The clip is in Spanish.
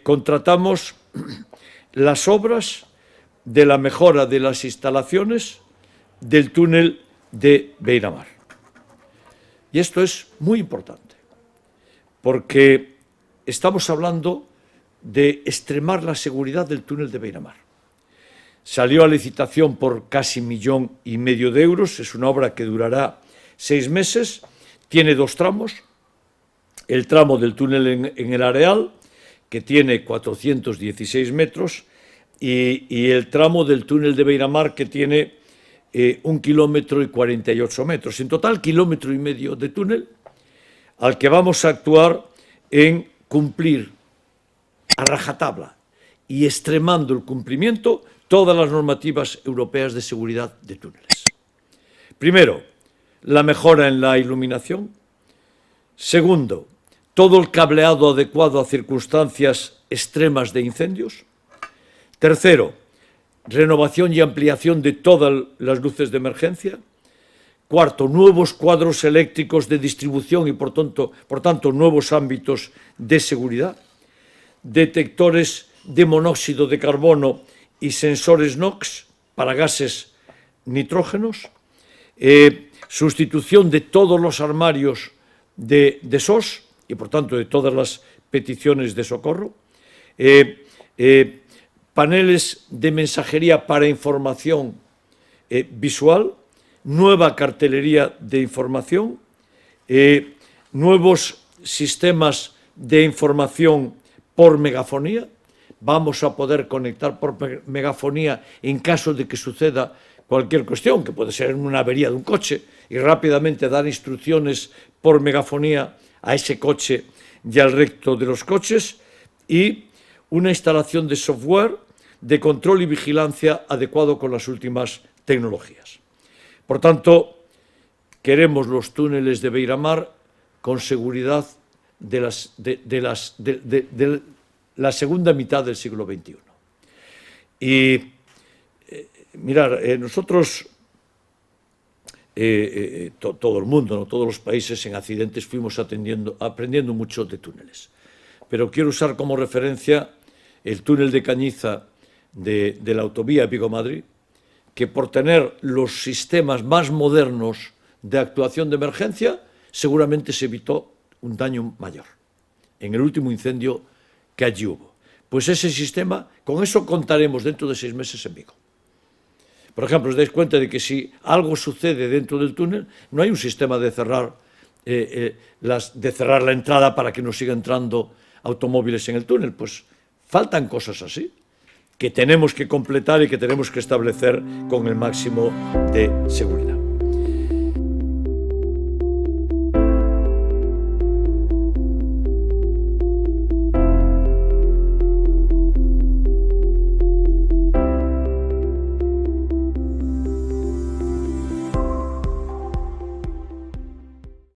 contratamos las obras de la mejora de las instalaciones del túnel de Beiramar. Y esto es muy importante, porque estamos hablando de extremar la seguridad del túnel de Beiramar. Salió a licitación por casi 1,5 millones de euros, es una obra que durará 6 meses, tiene 2 tramos, el tramo del túnel en el Areal, que tiene 416 metros, y el tramo del túnel de Beiramar, que tiene 1 kilómetro y 48 metros. En total, 1,5 kilómetros de túnel, al que vamos a actuar en cumplir a rajatabla y extremando el cumplimiento todas las normativas europeas de seguridad de túneles. Primero, la mejora en la iluminación. Segundo, todo el cableado adecuado a circunstancias extremas de incendios. Tercero, renovación y ampliación de todas las luces de emergencia. Cuarto, nuevos cuadros eléctricos de distribución y, por tanto, nuevos ámbitos de seguridad. Detectores de monóxido de carbono y sensores NOx para gases nitrógenos. Sustitución de todos los armarios de SOS y, por tanto, de todas las peticiones de socorro. Paneles de mensajería para información visual, nueva cartelería de información, nuevos sistemas de información por megafonía. Vamos a poder conectar por megafonía en caso de que suceda cualquier cuestión, que puede ser una avería de un coche, y rápidamente dar instrucciones por megafonía a ese coche y al resto de los coches, y una instalación de software de control y vigilancia adecuado con las últimas tecnologías. Por tanto, queremos los túneles de Beiramar con seguridad de la segunda mitad del siglo XXI. Y mirar, nosotros, todo el mundo, ¿no? Todos los países en accidentes fuimos aprendiendo mucho de túneles. Pero quiero usar como referencia el túnel de Cañiza de la autovía Vigo-Madrid, que por tener los sistemas más modernos de actuación de emergencia, seguramente se evitó un daño mayor en el último incendio que allí hubo. Pues ese sistema, con eso contaremos dentro de 6 meses en Vigo. Por ejemplo, os dais cuenta de que si algo sucede dentro del túnel, no hay un sistema de cerrar la entrada para que no siga entrando automóviles en el túnel. Pues faltan cosas así, que tenemos que completar y que tenemos que establecer con el máximo de seguridad.